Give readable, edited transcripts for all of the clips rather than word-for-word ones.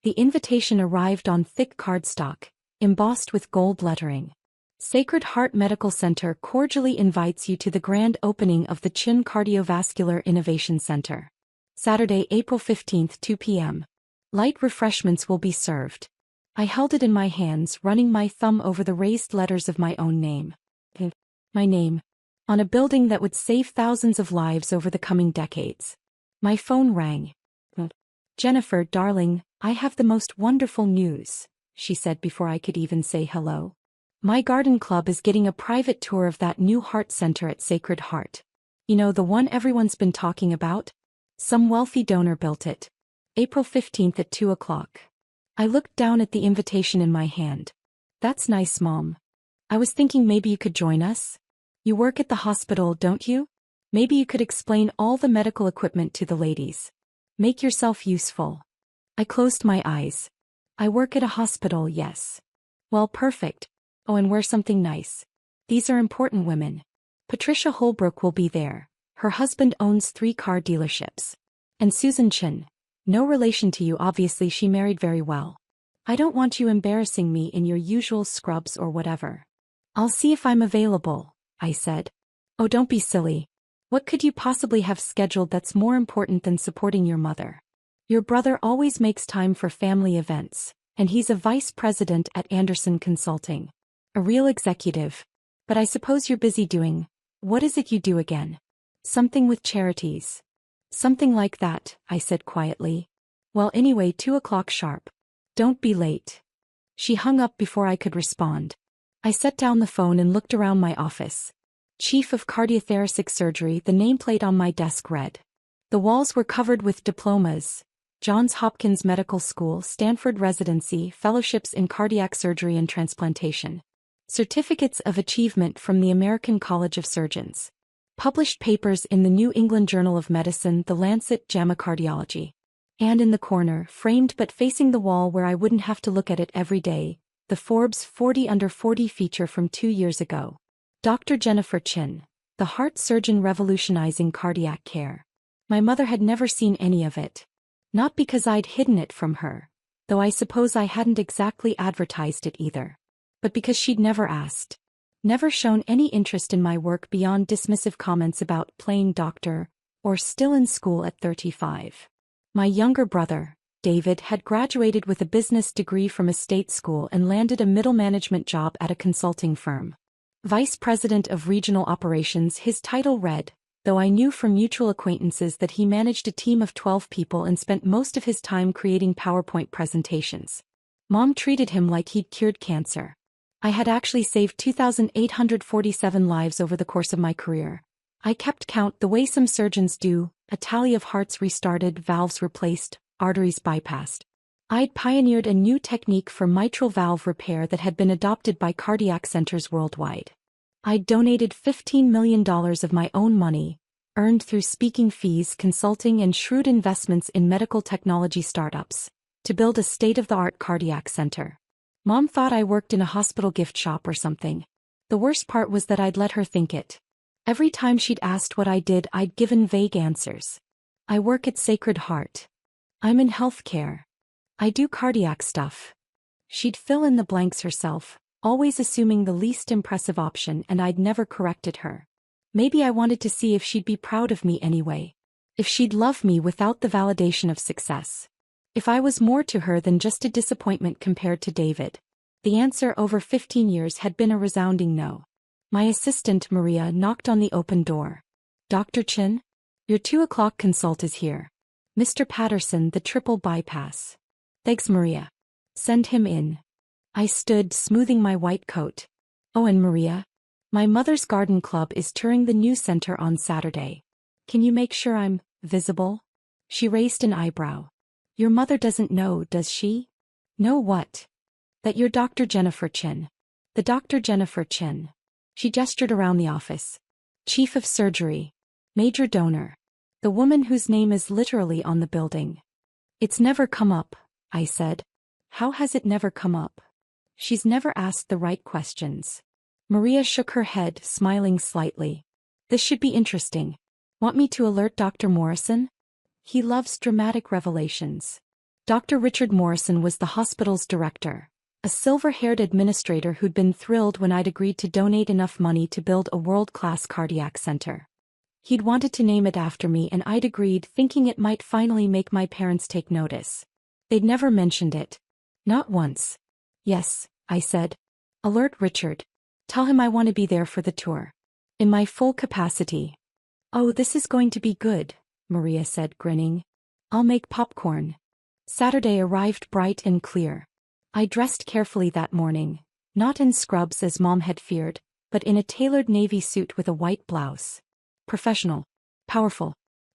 The invitation arrived on thick cardstock, embossed with gold lettering. Sacred Heart Medical Center cordially invites you to the grand opening of the Chin Cardiovascular Innovation Center. Saturday, April 15, 2 p.m. Light refreshments will be served. I held it in my hands, running my thumb over the raised letters of my own name. My name. On a building that would save thousands of lives over the coming decades. My phone rang. "Jennifer, darling, I have the most wonderful news," she said before I could even say hello. "My garden club is getting a private tour of that new heart center at Sacred Heart. You know, the one everyone's been talking about? Some wealthy donor built it. April 15th at 2 o'clock. I looked down at the invitation in my hand. "That's nice, Mom. I was thinking maybe you could join us. You work at the hospital, don't you? Maybe you could explain all the medical equipment to the ladies. Make yourself useful." I closed my eyes. "I work at a hospital, yes." "Well, perfect. Oh, and wear something nice. These are important women. Patricia Holbrook will be there. Her husband owns 3 car dealerships. And Susan Chin. No relation to you, obviously, she married very well. I don't want you embarrassing me in your usual scrubs or whatever." "I'll see if I'm available," I said. "Oh, don't be silly. What could you possibly have scheduled that's more important than supporting your mother? Your brother always makes time for family events, and he's a vice president at Anderson Consulting. A real executive. But I suppose you're busy doing, what is it you do again? Something with charities." "Something like that," I said quietly. "Well, anyway, 2 o'clock sharp. Don't be late." She hung up before I could respond. I set down the phone and looked around my office. Chief of Cardiothoracic Surgery, the nameplate on my desk read. The walls were covered with diplomas: Johns Hopkins Medical School, Stanford Residency, fellowships in cardiac surgery and transplantation. Certificates of achievement from the American College of Surgeons. Published papers in the New England Journal of Medicine, The Lancet, JAMA Cardiology. And in the corner, framed but facing the wall where I wouldn't have to look at it every day, the Forbes 40 Under 40 feature from 2 years ago. Dr. Jennifer Chin, the heart surgeon revolutionizing cardiac care. My mother had never seen any of it. Not because I'd hidden it from her, though I suppose I hadn't exactly advertised it either. But because she'd never asked. Never shown any interest in my work beyond dismissive comments about playing doctor, or still in school at 35. My younger brother, David, had graduated with a business degree from a state school and landed a middle management job at a consulting firm. Vice President of Regional Operations, his title read, though I knew from mutual acquaintances that he managed a team of 12 people and spent most of his time creating PowerPoint presentations. Mom treated him like he'd cured cancer. I had actually saved 2,847 lives over the course of my career. I kept count the way some surgeons do, a tally of hearts restarted, valves replaced, arteries bypassed. I'd pioneered a new technique for mitral valve repair that had been adopted by cardiac centers worldwide. I'd donated $15 million of my own money, earned through speaking fees, consulting, and shrewd investments in medical technology startups, to build a state-of-the-art cardiac center. Mom thought I worked in a hospital gift shop or something. The worst part was that I'd let her think it. Every time she'd asked what I did, I'd given vague answers. "I work at Sacred Heart. I'm in healthcare. I do cardiac stuff." She'd fill in the blanks herself, always assuming the least impressive option, and I'd never corrected her. Maybe I wanted to see if she'd be proud of me anyway. If she'd love me without the validation of success. If I was more to her than just a disappointment compared to David. The answer over 15 years had been a resounding no. My assistant, Maria, knocked on the open door. "Dr. Chin? Your 2 o'clock consult is here. Mr. Patterson, the triple bypass." "Thanks, Maria. Send him in." I stood, smoothing my white coat. "Oh, and Maria? My mother's garden club is touring the new center on Saturday. Can you make sure I'm visible?" She raised an eyebrow. "Your mother doesn't know, does she?" "Know what?" "That you're Dr. Jennifer Chin. The Dr. Jennifer Chin." She gestured around the office. "Chief of Surgery. Major donor. The woman whose name is literally on the building." "It's never come up," I said. "How has it never come up?" "She's never asked the right questions." Maria shook her head, smiling slightly. "This should be interesting. Want me to alert Dr. Morrison? He loves dramatic revelations." Dr. Richard Morrison was the hospital's director, a silver-haired administrator who'd been thrilled when I'd agreed to donate enough money to build a world-class cardiac center. He'd wanted to name it after me and I'd agreed, thinking it might finally make my parents take notice. They'd never mentioned it. Not once. Yes, I said. Alert Richard. Tell him I want to be there for the tour. In my full capacity. Oh, this is going to be good, Maria said, grinning. I'll make popcorn. Saturday arrived bright and clear. I dressed carefully that morning, not in scrubs as Mom had feared, but in a tailored navy suit with a white blouse. Professional. Powerful.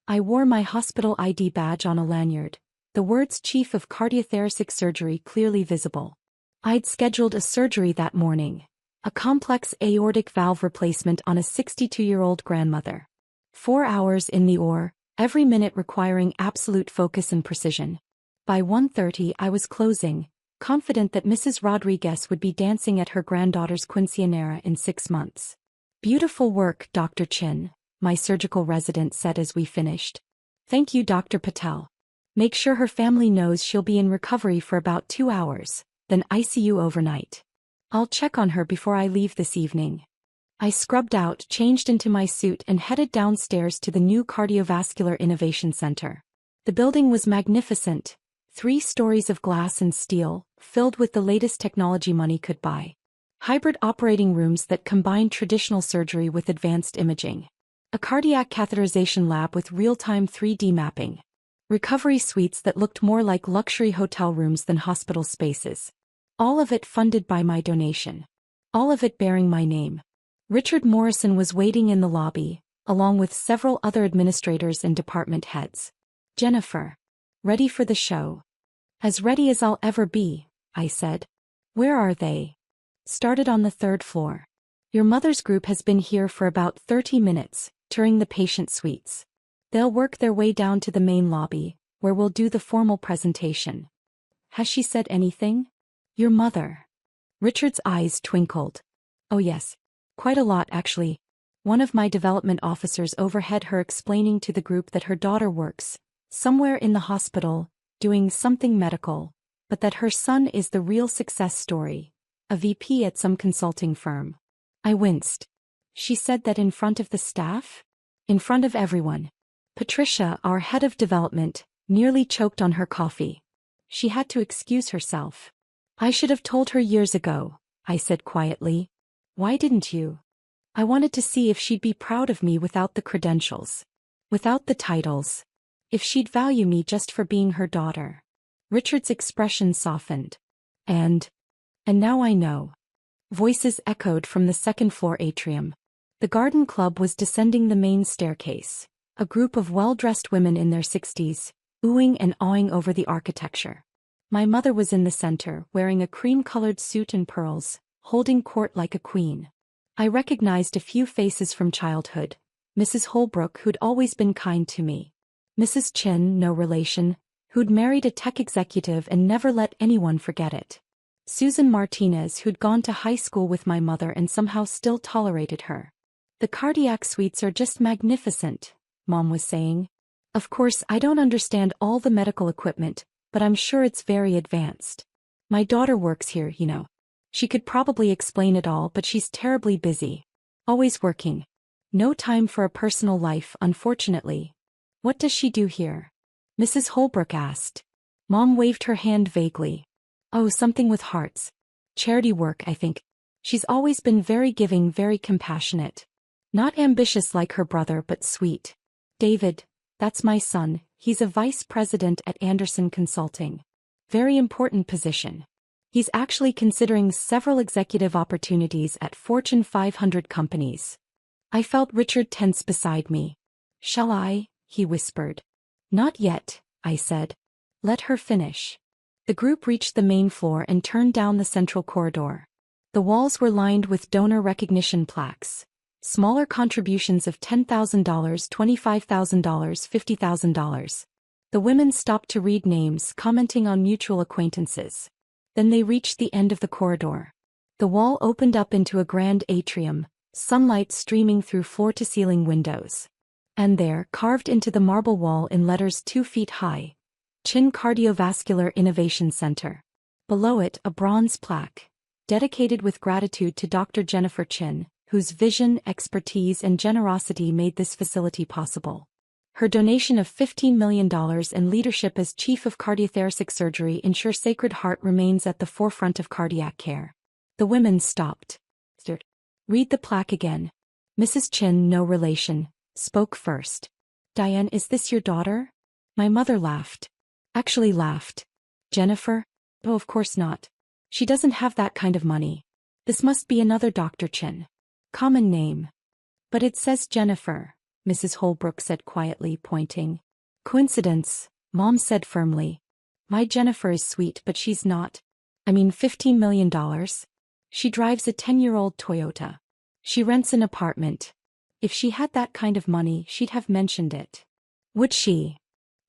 I wore my hospital ID badge on a lanyard, the words Chief of Cardiothoracic Surgery clearly visible. I'd scheduled a surgery that morning, a complex aortic valve replacement on a 62-year-old grandmother. 4 hours in the OR, every minute requiring absolute focus and precision. By 1:30 I was closing, confident that Mrs. Rodriguez would be dancing at her granddaughter's quinceañera in 6 months. Beautiful work, Dr. Chin, my surgical resident said as we finished. Thank you, Dr. Patel. Make sure her family knows she'll be in recovery for about 2 hours, then ICU overnight. I'll check on her before I leave this evening. I scrubbed out, changed into my suit and headed downstairs to the new Cardiovascular Innovation Center. The building was magnificent, 3 stories of glass and steel, filled with the latest technology money could buy. Hybrid operating rooms that combined traditional surgery with advanced imaging. A cardiac catheterization lab with real-time 3D mapping. Recovery suites that looked more like luxury hotel rooms than hospital spaces. All of it funded by my donation. All of it bearing my name. Richard Morrison was waiting in the lobby, along with several other administrators and department heads. Jennifer. Ready for the show. As ready as I'll ever be, I said. Where are they? Started on the 3rd floor. Your mother's group has been here for about 30 minutes, touring the patient suites. They'll work their way down to the main lobby, where we'll do the formal presentation. Has she said anything? Your mother. Richard's eyes twinkled. Oh yes. Quite a lot actually. One of my development officers overheard her explaining to the group that her daughter works, somewhere in the hospital, doing something medical, but that her son is the real success story, a VP at some consulting firm. I winced. She said that in front of the staff? In front of everyone. Patricia, our head of development, nearly choked on her coffee. She had to excuse herself. I should have told her years ago, I said quietly. Why didn't you? I wanted to see if she'd be proud of me without the credentials. Without the titles. If she'd value me just for being her daughter. Richard's expression softened. And now I know. Voices echoed from the 2nd floor atrium. The garden club was descending the main staircase, a group of well-dressed women in their 60s, oohing and awing over the architecture. My mother was in the center, wearing a cream-colored suit and pearls, holding court like a queen. I recognized a few faces from childhood. Mrs. Holbrook, who'd always been kind to me. Mrs. Chin, no relation, who'd married a tech executive and never let anyone forget it. Susan Martinez, who'd gone to high school with my mother and somehow still tolerated her. The cardiac suites are just magnificent, Mom was saying. Of course, I don't understand all the medical equipment, but I'm sure it's very advanced. My daughter works here, you know. She could probably explain it all, but she's terribly busy. Always working. No time for a personal life, unfortunately. What does she do here? Mrs. Holbrook asked. Mom waved her hand vaguely. Oh, something with hearts. Charity work, I think. She's always been very giving, very compassionate. Not ambitious like her brother, but sweet. David, that's my son, he's a vice president at Anderson Consulting. Very important position. He's actually considering several executive opportunities at Fortune 500 companies. I felt Richard tense beside me. Shall I? He whispered. Not yet, I said. Let her finish. The group reached the main floor and turned down the central corridor. The walls were lined with donor recognition plaques. Smaller contributions of $10,000, $25,000, $50,000. The women stopped to read names, commenting on mutual acquaintances. Then they reached the end of the corridor. The wall opened up into a grand atrium, sunlight streaming through floor-to-ceiling windows. And there, carved into the marble wall in letters 2 feet high, Chin Cardiovascular Innovation Center. Below it, a bronze plaque, dedicated with gratitude to Dr. Jennifer Chin, whose vision, expertise and generosity made this facility possible. Her donation of $15 million and leadership as Chief of Cardiothoracic Surgery ensure Sacred Heart remains at the forefront of cardiac care. The women stopped. Read the plaque again. Mrs. Chin, no relation, spoke first. Diane, is this your daughter? My mother laughed. Actually laughed. Jennifer? Oh, of course not. She doesn't have that kind of money. This must be another Dr. Chin. Common name. But it says Jennifer, Mrs. Holbrook said quietly, pointing. Coincidence, Mom said firmly. My Jennifer is sweet, but she's not. I mean, $15 million? She drives a 10-year-old Toyota. She rents an apartment. If she had that kind of money, she'd have mentioned it. Would she?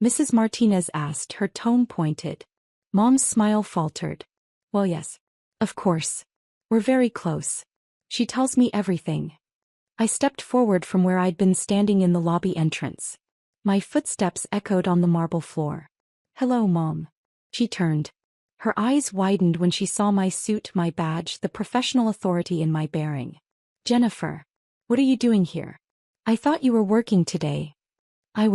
Mrs. Martinez asked, her tone pointed. Mom's smile faltered. Well, yes. Of course. We're very close. She tells me everything. I stepped forward from where I'd been standing in the lobby entrance. My footsteps echoed on the marble floor. Hello, Mom. She turned. Her eyes widened when she saw my suit, my badge, the professional authority in my bearing. Jennifer. What are you doing here? I thought you were working today. I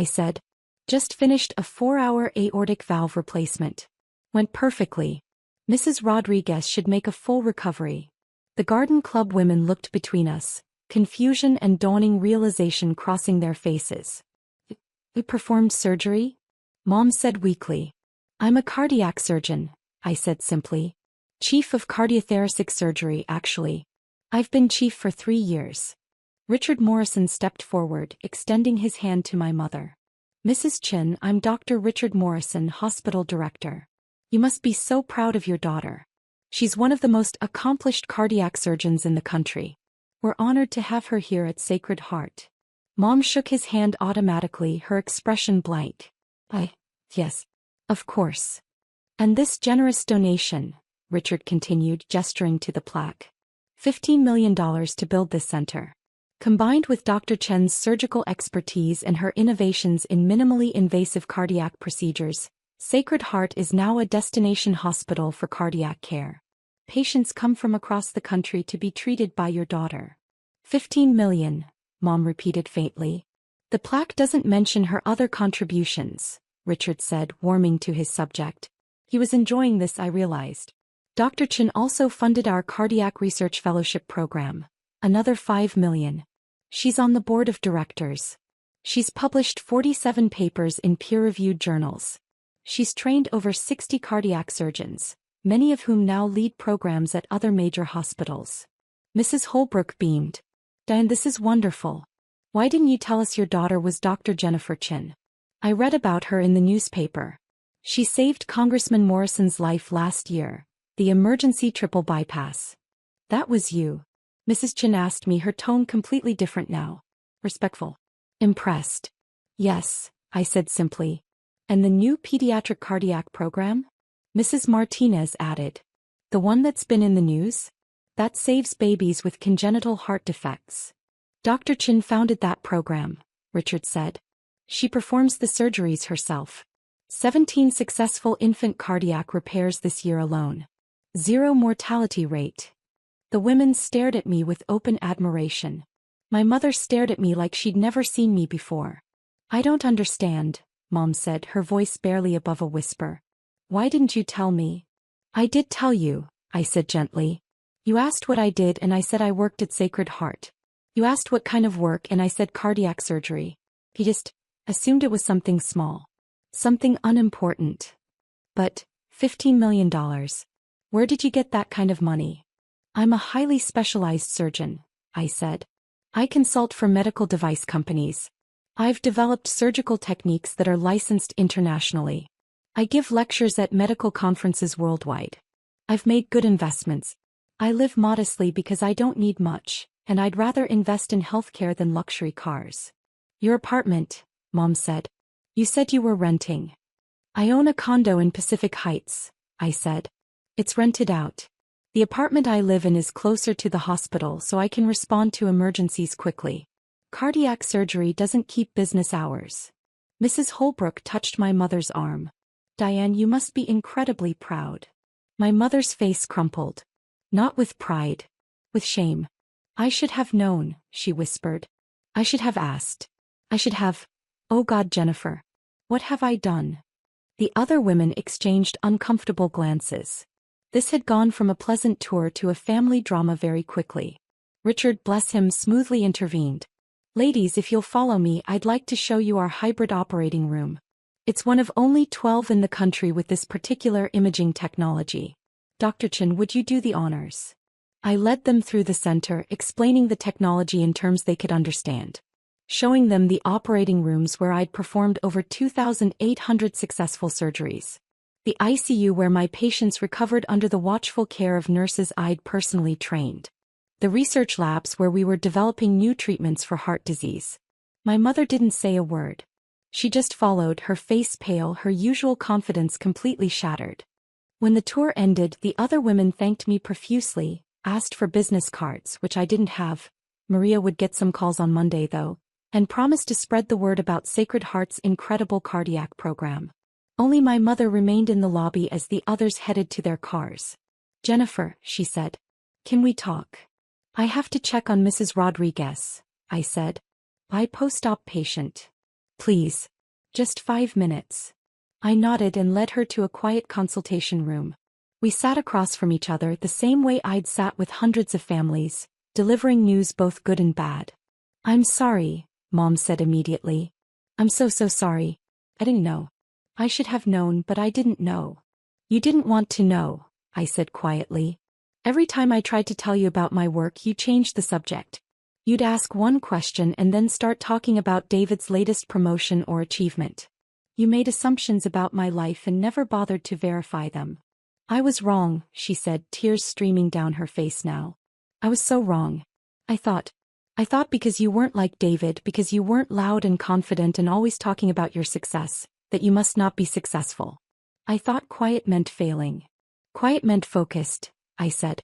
said. Just finished a 4-hour aortic valve replacement. Went perfectly. Mrs. Rodriguez should make a full recovery. The Garden Club women looked between us, confusion and dawning realization crossing their faces. You performed surgery? Mom said weakly. I'm a cardiac surgeon, I said simply. Chief of Cardiothoracic Surgery, actually. I've been chief for 3 years. Richard Morrison stepped forward, extending his hand to my mother. Mrs. Chin, I'm Dr. Richard Morrison, hospital director. You must be so proud of your daughter. She's one of the most accomplished cardiac surgeons in the country. We're honored to have her here at Sacred Heart. Mom shook his hand automatically, her expression blank. Yes. Of course. And this generous donation, Richard continued, gesturing to the plaque. $15 million to build this center. Combined with Dr. Chen's surgical expertise and her innovations in minimally invasive cardiac procedures, Sacred Heart is now a destination hospital for cardiac care. Patients come from across the country to be treated by your daughter. 15 million, Mom repeated faintly. The plaque doesn't mention her other contributions, Richard said, warming to his subject. He was enjoying this, I realized. Dr. Chin also funded our cardiac research fellowship program. Another 5 million. She's on the board of directors. She's published 47 papers in peer-reviewed journals. She's trained over 60 cardiac surgeons, many of whom now lead programs at other major hospitals. Mrs. Holbrook beamed. Diane, this is wonderful. Why didn't you tell us your daughter was Dr. Jennifer Chin? I read about her in the newspaper. She saved Congressman Morrison's life last year, the emergency triple bypass. That was you. Mrs. Chin asked me, her tone completely different now. Respectful. Impressed. Yes, I said simply. And the new pediatric cardiac program? Mrs. Martinez added. The one that's been in the news? That saves babies with congenital heart defects. Dr. Chin founded that program, Richard said. She performs the surgeries herself. 17 successful infant cardiac repairs this year alone. 0 mortality rate. The women stared at me with open admiration. My mother stared at me like she'd never seen me before. I don't understand, Mom said, her voice barely above a whisper. Why didn't you tell me? I did tell you, I said gently. You asked what I did and I said I worked at Sacred Heart. You asked what kind of work and I said cardiac surgery. He just assumed it was something small. Something unimportant. But, $15 million. Where did you get that kind of money? I'm a highly specialized surgeon, I said. I consult for medical device companies. I've developed surgical techniques that are licensed internationally. I give lectures at medical conferences worldwide. I've made good investments. I live modestly because I don't need much, and I'd rather invest in healthcare than luxury cars. Your apartment, Mom said. You said you were renting. I own a condo in Pacific Heights, I said. It's rented out. The apartment I live in is closer to the hospital so I can respond to emergencies quickly. Cardiac surgery doesn't keep business hours. Mrs. Holbrook touched my mother's arm. Diane, you must be incredibly proud. My mother's face crumpled. Not with pride. With shame. I should have known, she whispered. I should have asked. I should have. Oh God, Jennifer. What have I done? The other women exchanged uncomfortable glances. This had gone from a pleasant tour to a family drama very quickly. Richard, bless him, smoothly intervened. Ladies, if you'll follow me, I'd like to show you our hybrid operating room. It's one of only 12 in the country with this particular imaging technology. Dr. Chen, would you do the honors? I led them through the center, explaining the technology in terms they could understand. Showing them the operating rooms where I'd performed over 2,800 successful surgeries. The ICU where my patients recovered under the watchful care of nurses I'd personally trained. The research labs where we were developing new treatments for heart disease. My mother didn't say a word. She just followed, her face pale, her usual confidence completely shattered. When the tour ended, the other women thanked me profusely, asked for business cards, which I didn't have. Maria would get some calls on Monday though, and promised to spread the word about Sacred Heart's incredible cardiac program. Only my mother remained in the lobby as the others headed to their cars. Jennifer, she said. Can we talk? I have to check on Mrs. Rodriguez, I said. By post-op patient. Please. Just 5 minutes. I nodded and led her to a quiet consultation room. We sat across from each other the same way I'd sat with hundreds of families, delivering news both good and bad. I'm sorry, Mom said immediately. I'm so sorry. I didn't know. I should have known, but I didn't know. You didn't want to know, I said quietly. Every time I tried to tell you about my work, you changed the subject. You'd ask one question and then start talking about David's latest promotion or achievement. You made assumptions about my life and never bothered to verify them. I was wrong, she said, tears streaming down her face now. I was so wrong. I thought because you weren't like David, because you weren't loud and confident and always talking about your success, that you must not be successful. I thought quiet meant failing. Quiet meant focused, I said.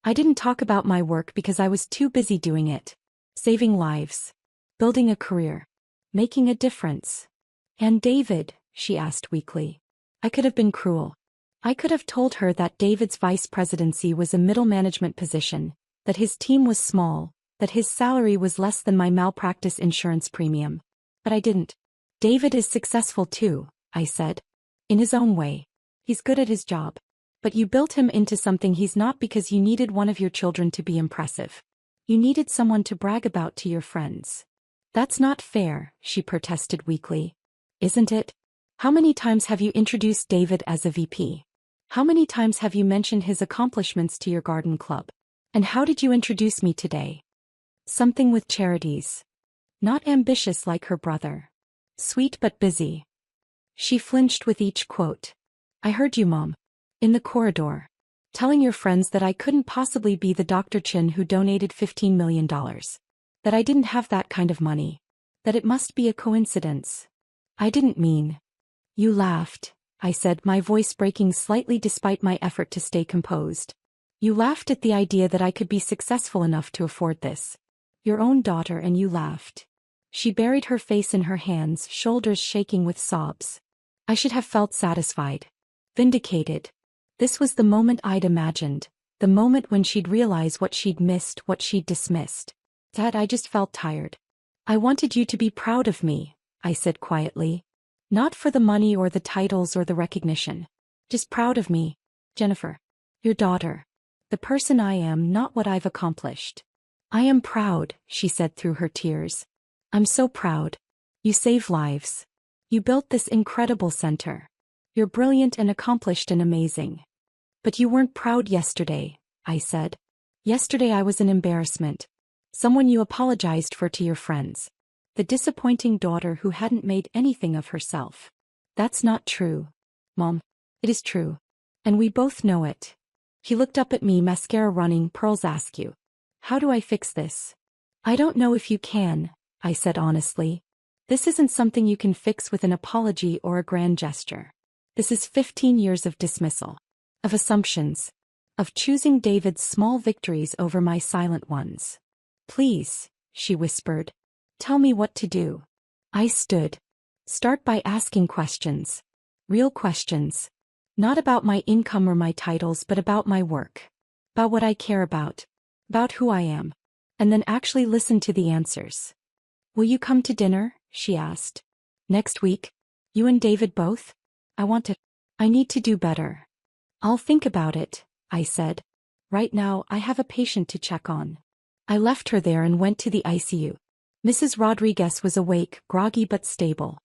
I didn't talk about my work because I was too busy doing it. Saving lives. Building a career. Making a difference. And David, she asked weakly. I could have been cruel. I could have told her that David's vice presidency was a middle management position, that his team was small, that his salary was less than my malpractice insurance premium. But I didn't. David is successful too, I said. In his own way. He's good at his job. But you built him into something he's not because you needed one of your children to be impressive. You needed someone to brag about to your friends. That's not fair, she protested weakly. Isn't it? How many times have you introduced David as a VP? How many times have you mentioned his accomplishments to your garden club? And how did you introduce me today? Something with charities. Not ambitious like her brother. Sweet but busy. She flinched with each quote. I heard you, Mom. In the corridor. Telling your friends that I couldn't possibly be the Dr. Chin who donated $15 million. That I didn't have that kind of money. That it must be a coincidence. I didn't mean. You laughed, I said, my voice breaking slightly despite my effort to stay composed. You laughed at the idea that I could be successful enough to afford this. Your own daughter, and you laughed. She buried her face in her hands, shoulders shaking with sobs. I should have felt satisfied. Vindicated. This was the moment I'd imagined, the moment when she'd realize what she'd missed, what she'd dismissed. Dad, I just felt tired. I wanted you to be proud of me, I said quietly. Not for the money or the titles or the recognition. Just proud of me, Jennifer. Your daughter. The person I am, not what I've accomplished. I am proud, she said through her tears. I'm so proud. You save lives. You built this incredible center. You're brilliant and accomplished and amazing. But you weren't proud yesterday, I said. Yesterday I was an embarrassment. Someone you apologized for to your friends. The disappointing daughter who hadn't made anything of herself. That's not true. Mom. It is true. And we both know it. He looked up at me, mascara running, pearls askew. How do I fix this? I don't know if you can, I said honestly. This isn't something you can fix with an apology or a grand gesture. This is 15 years of dismissal. Of assumptions. Of choosing David's small victories over my silent ones. Please, she whispered. Tell me what to do. I stood. Start by asking questions. Real questions. Not about my income or my titles, but about my work. About what I care about. About who I am. And then actually listen to the answers. Will you come to dinner? She asked. Next week? You and David both? I need to do better. I'll think about it, I said. Right now, I have a patient to check on. I left her there and went to the ICU. Mrs. Rodriguez was awake, groggy but stable.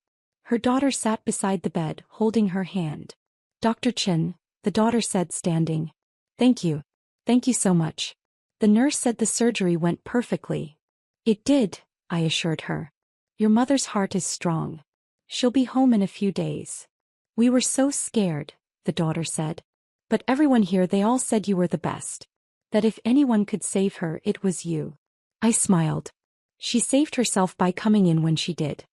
Her daughter sat beside the bed, holding her hand. Dr. Chin, the daughter said, standing. Thank you. Thank you so much. The nurse said the surgery went perfectly. It did, I assured her. Your mother's heart is strong. She'll be home in a few days. We were so scared, the daughter said. But everyone here, they all said you were the best. That if anyone could save her, it was you. I smiled. She saved herself by coming in when she did.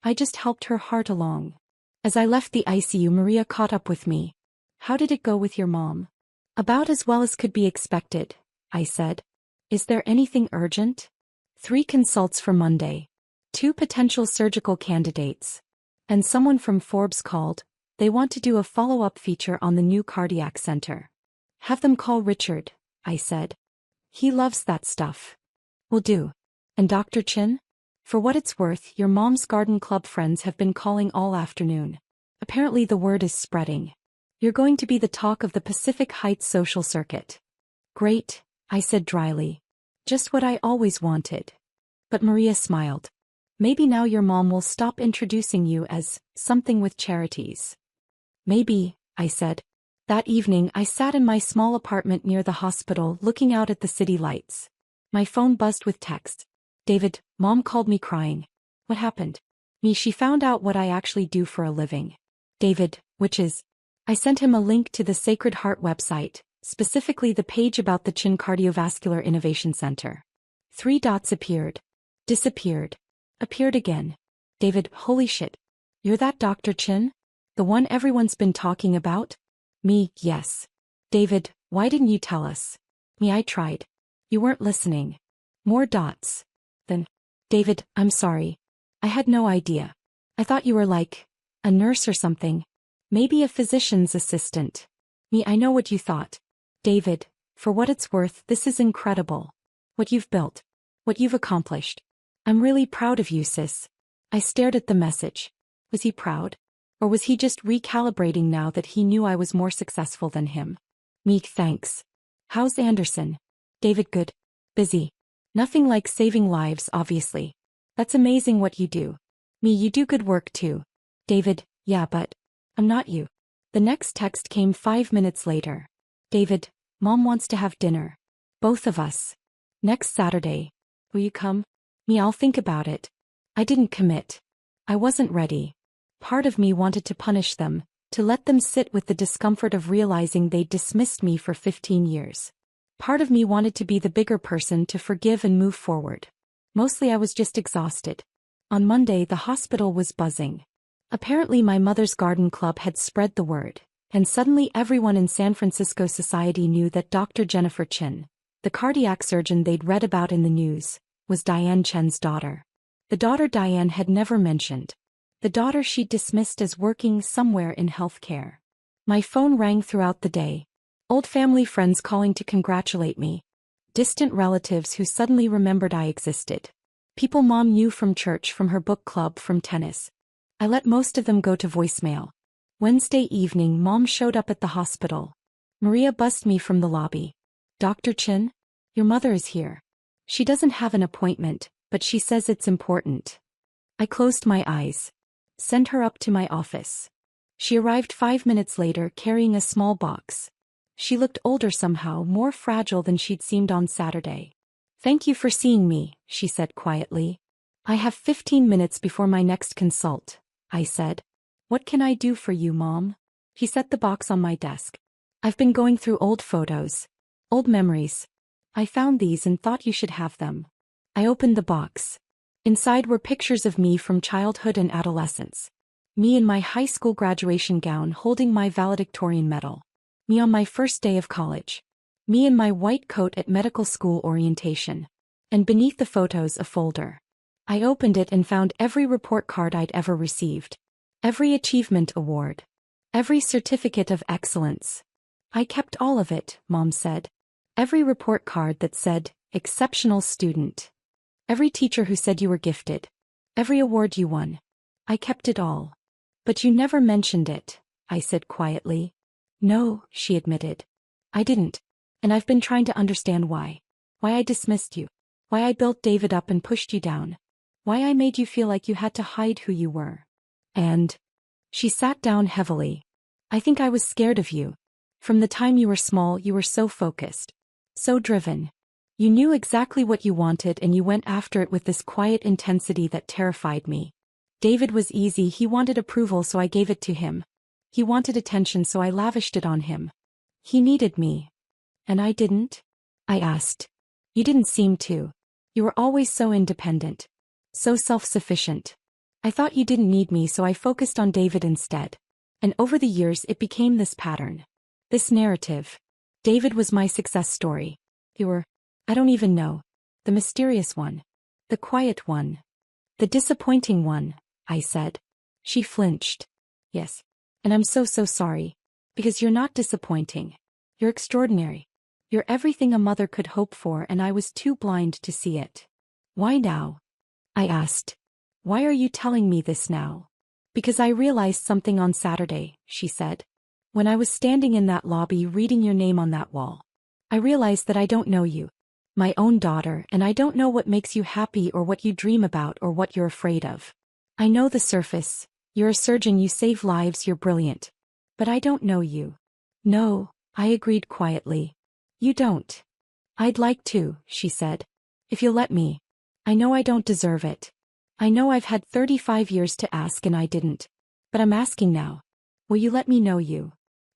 I just helped her heart along. As I left the ICU, Maria caught up with me. How did it go with your mom? About as well as could be expected, I said. Is there anything urgent? 3 consults for Monday. 2 potential surgical candidates. And someone from Forbes called. They want to do a follow-up feature on the new cardiac center. Have them call Richard, I said. He loves that stuff. Will do. And Dr. Chin? For what it's worth, your mom's garden club friends have been calling all afternoon. Apparently the word is spreading. You're going to be the talk of the Pacific Heights social circuit. Great, I said dryly. Just what I always wanted. But Maria smiled. Maybe now your mom will stop introducing you as something with charities. Maybe, I said. That evening I sat in my small apartment near the hospital looking out at the city lights. My phone buzzed with texts. David, Mom called me crying. What happened? She found out what I actually do for a living. David, which is? I sent him a link to the Sacred Heart website, specifically the page about the Chin Cardiovascular Innovation Center. 3 dots appeared. Disappeared. Appeared again. David, holy shit. You're that Dr. Chin? The one everyone's been talking about? Yes. David, why didn't you tell us? I tried. You weren't listening. More dots. Then, David, I'm sorry. I had no idea. I thought you were like a nurse or something. Maybe a physician's assistant. I know what you thought. David, for what it's worth, this is incredible. What you've built. What you've accomplished. I'm really proud of you, sis. I stared at the message. Was he proud? Or was he just recalibrating now that he knew I was more successful than him? Thanks. How's Anderson? David, good. Busy. Nothing like saving lives, obviously. That's amazing what you do. You do good work too. David, yeah, but I'm not you. The next text came 5 minutes later. David, Mom wants to have dinner. Both of us. Next Saturday. Will you come? I'll think about it. I didn't commit. I wasn't ready. Part of me wanted to punish them, to let them sit with the discomfort of realizing they'd dismissed me for 15 years. Part of me wanted to be the bigger person to forgive and move forward. Mostly I was just exhausted. On Monday the hospital was buzzing. Apparently my mother's garden club had spread the word, and suddenly everyone in San Francisco society knew that Dr. Jennifer Chin, the cardiac surgeon they'd read about in the news, was Diane Chen's daughter. The daughter Diane had never mentioned. The daughter she'd dismissed as working somewhere in healthcare. My phone rang throughout the day. Old family friends calling to congratulate me. Distant relatives who suddenly remembered I existed. People Mom knew from church, from her book club, from tennis. I let most of them go to voicemail. Wednesday evening Mom showed up at the hospital. Maria buzzed me from the lobby. Dr. Chin? Your mother is here. She doesn't have an appointment, but she says it's important. I closed my eyes. Send her up to my office. She arrived 5 minutes later carrying a small box. She looked older somehow, more fragile than she'd seemed on Saturday. Thank you for seeing me, she said quietly. I have 15 minutes before my next consult, I said. What can I do for you, Mom? He set the box on my desk. I've been going through old photos. Old memories. I found these and thought you should have them. I opened the box. Inside were pictures of me from childhood and adolescence. Me in my high school graduation gown holding my valedictorian medal. Me on my first day of college. Me in my white coat at medical school orientation. And beneath the photos a folder. I opened it and found every report card I'd ever received. Every achievement award. Every certificate of excellence. I kept all of it, Mom said. Every report card that said, exceptional student. Every teacher who said you were gifted. Every award you won. I kept it all. But you never mentioned it, I said quietly. No, she admitted. I didn't. And I've been trying to understand why. Why I dismissed you. Why I built David up and pushed you down. Why I made you feel like you had to hide who you were. And she sat down heavily. I think I was scared of you. From the time you were small, you were so focused. So driven. You knew exactly what you wanted and you went after it with this quiet intensity that terrified me. David was easy, he wanted approval so I gave it to him. He wanted attention so I lavished it on him. He needed me. And I didn't? I asked. You didn't seem to. You were always so independent. So self-sufficient. I thought you didn't need me so I focused on David instead. And over the years it became this pattern. This narrative. David was my success story. You were, I don't even know. The mysterious one. The quiet one. The disappointing one, I said. She flinched. Yes. And I'm so sorry. Because you're not disappointing. You're extraordinary. You're everything a mother could hope for and I was too blind to see it. Why now? I asked. Why are you telling me this now? Because I realized something on Saturday, she said. When I was standing in that lobby reading your name on that wall. I realized that I don't know you. My own daughter, and I don't know what makes you happy or what you dream about or what you're afraid of. I know the surface. You're a surgeon, you save lives, you're brilliant. But I don't know you. No, I agreed quietly. You don't. I'd like to, she said. If you'll let me. I know I don't deserve it. I know I've had 35 years to ask and I didn't. But I'm asking now. Will you let me know you?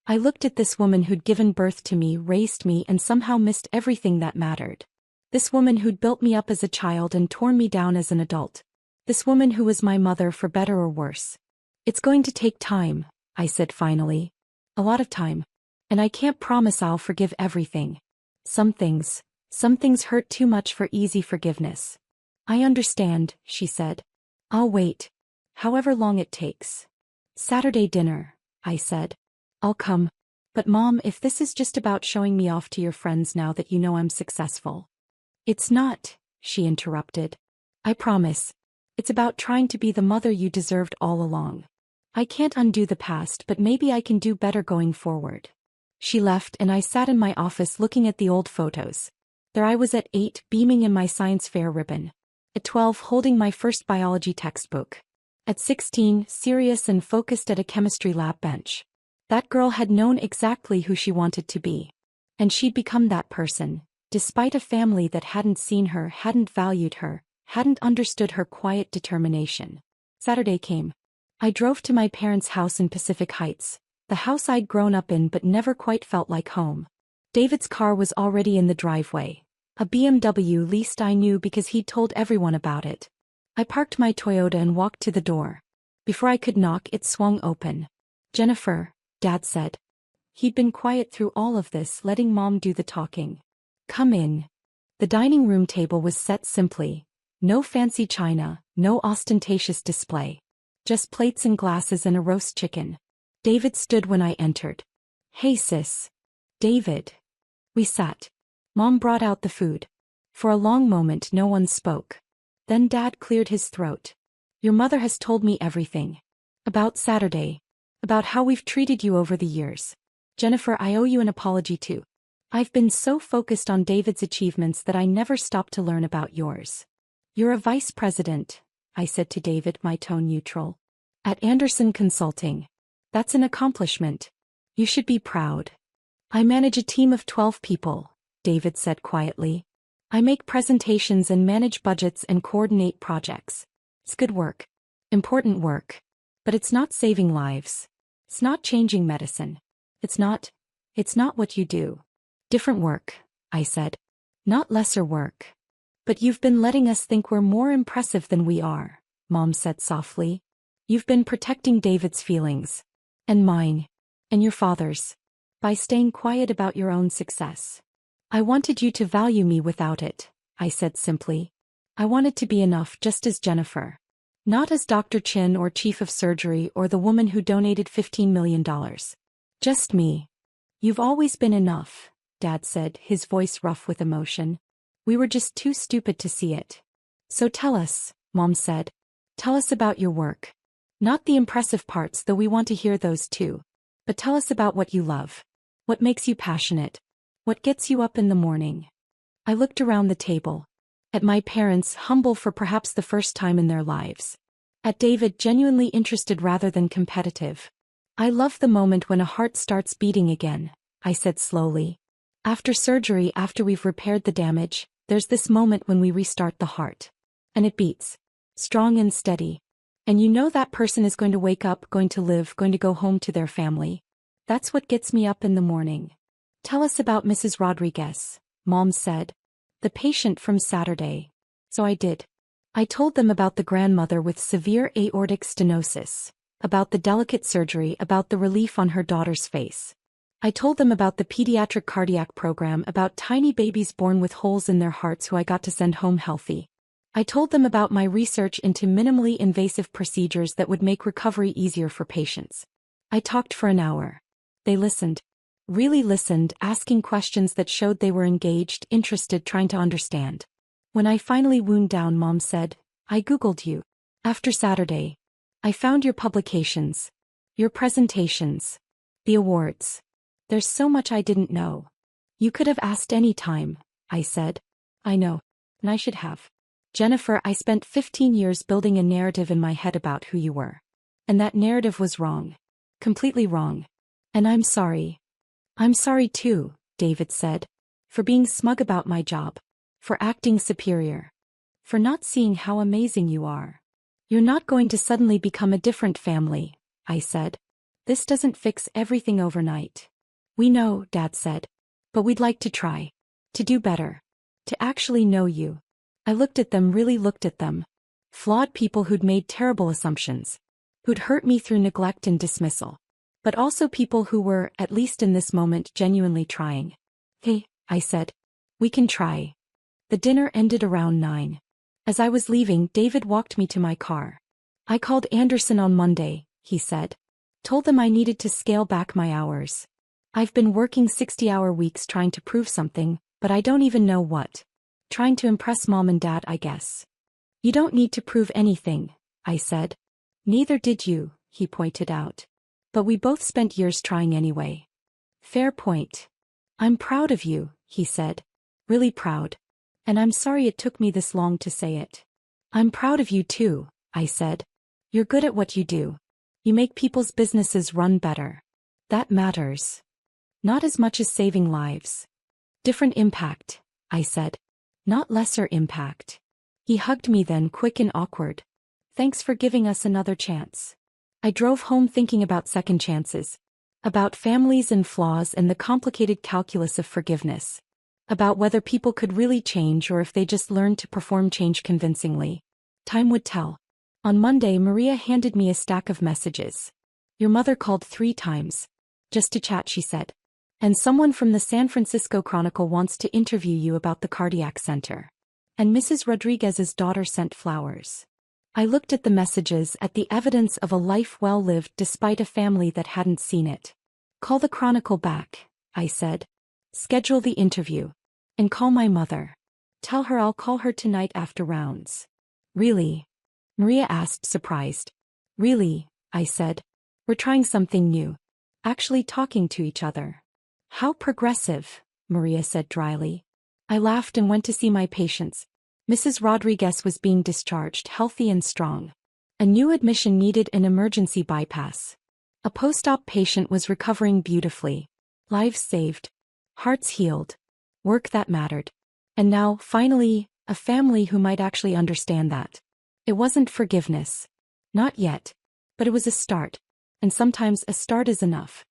I looked at this woman who'd given birth to me, raised me, and somehow missed everything that mattered. This woman who'd built me up as a child and torn me down as an adult. This woman who was my mother for better or worse. It's going to take time, I said finally. A lot of time. And I can't promise I'll forgive everything. Some things hurt too much for easy forgiveness. I understand, she said. I'll wait. However long it takes. Saturday dinner, I said. I'll come. But Mom, if this is just about showing me off to your friends now that you know I'm successful. It's not, she interrupted. I promise. It's about trying to be the mother you deserved all along. I can't undo the past, but maybe I can do better going forward. She left and I sat in my office looking at the old photos. There I was at 8, beaming in my science fair ribbon. At 12, holding my first biology textbook. At 16, serious and focused at a chemistry lab bench. That girl had known exactly who she wanted to be. And she'd become that person, despite a family that hadn't seen her, hadn't valued her, hadn't understood her quiet determination. Saturday came. I drove to my parents' house in Pacific Heights, the house I'd grown up in but never quite felt like home. David's car was already in the driveway. A BMW, least I knew because he'd told everyone about it. I parked my Toyota and walked to the door. Before I could knock, it swung open. Jennifer, Dad said. He'd been quiet through all of this, letting Mom do the talking. Come in. The dining room table was set simply. No fancy china, no ostentatious display. Just plates and glasses and a roast chicken. David stood when I entered. Hey sis. David. We sat. Mom brought out the food. For a long moment no one spoke. Then Dad cleared his throat. Your mother has told me everything. About Saturday. About how we've treated you over the years. Jennifer, I owe you an apology too. I've been so focused on David's achievements that I never stopped to learn about yours. You're a vice president, I said to David, my tone neutral. At Anderson Consulting. That's an accomplishment. You should be proud. I manage a team of 12 people, David said quietly. I make presentations and manage budgets and coordinate projects. It's good work. Important work. But it's not saving lives. It's not changing medicine. It's not what you do. Different work, I said. Not lesser work. But you've been letting us think we're more impressive than we are, Mom said softly. You've been protecting David's feelings. And mine. And your father's. By staying quiet about your own success. I wanted you to value me without it, I said simply. I wanted to be enough just as Jennifer. Not as Dr. Chin or chief of surgery or the woman who donated $15 million. Just me. You've always been enough, Dad said, his voice rough with emotion. We were just too stupid to see it. So tell us, Mom said. Tell us about your work. Not the impressive parts, though we want to hear those too. But tell us about what you love. What makes you passionate? What gets you up in the morning? I looked around the table. At my parents, humble for perhaps the first time in their lives. At David, genuinely interested rather than competitive. I love the moment when a heart starts beating again, I said slowly. After surgery, after we've repaired the damage, there's this moment when we restart the heart. And it beats. Strong and steady. And you know that person is going to wake up, going to live, going to go home to their family. That's what gets me up in the morning. Tell us about Mrs. Rodriguez, Mom said. The patient from Saturday. So I did. I told them about the grandmother with severe aortic stenosis, about the delicate surgery, about the relief on her daughter's face. I told them about the pediatric cardiac program, about tiny babies born with holes in their hearts who I got to send home healthy. I told them about my research into minimally invasive procedures that would make recovery easier for patients. I talked for an hour. They listened. Really listened, asking questions that showed they were engaged, interested, trying to understand. When I finally wound down, Mom said, I Googled you. After Saturday. I found your publications. Your presentations. The awards. There's so much I didn't know. You could have asked any time, I said. I know. And I should have. Jennifer, I spent 15 years building a narrative in my head about who you were. And that narrative was wrong. Completely wrong. And I'm sorry. I'm sorry too, David said. For being smug about my job. For acting superior. For not seeing how amazing you are. You're not going to suddenly become a different family, I said. This doesn't fix everything overnight. We know, Dad said. But we'd like to try. To do better. To actually know you. I looked at them, really looked at them. Flawed people who'd made terrible assumptions. Who'd hurt me through neglect and dismissal. But also people who were, at least in this moment, genuinely trying. Hey, I said. We can try. The dinner ended around 9. As I was leaving, David walked me to my car. I called Anderson on Monday, he said. Told them I needed to scale back my hours. I've been working 60-hour weeks trying to prove something, but I don't even know what. Trying to impress Mom and Dad, I guess. You don't need to prove anything, I said. Neither did you, he pointed out. But we both spent years trying anyway. Fair point. I'm proud of you, he said. Really proud. And I'm sorry it took me this long to say it. I'm proud of you too, I said. You're good at what you do. You make people's businesses run better. That matters. Not as much as saving lives. Different impact, I said. Not lesser impact. He hugged me then, quick and awkward. Thanks for giving us another chance. I drove home thinking about second chances. About families and flaws and the complicated calculus of forgiveness. About whether people could really change or if they just learned to perform change convincingly. Time would tell. On Monday, Maria handed me a stack of messages. Your mother called 3 times. Just to chat, she said. And someone from the San Francisco Chronicle wants to interview you about the cardiac center. And Mrs. Rodriguez's daughter sent flowers. I looked at the messages, at the evidence of a life well lived despite a family that hadn't seen it. Call the Chronicle back, I said. Schedule the interview. And call my mother. Tell her I'll call her tonight after rounds. Really? Maria asked, surprised. Really, I said. We're trying something new. Actually talking to each other. How progressive, Maria said dryly. I laughed and went to see my patients. Mrs. Rodriguez was being discharged, healthy and strong. A new admission needed an emergency bypass. A post-op patient was recovering beautifully. Lives saved. Hearts healed. Work that mattered. And now, finally, a family who might actually understand that. It wasn't forgiveness. Not yet. But it was a start. And sometimes a start is enough.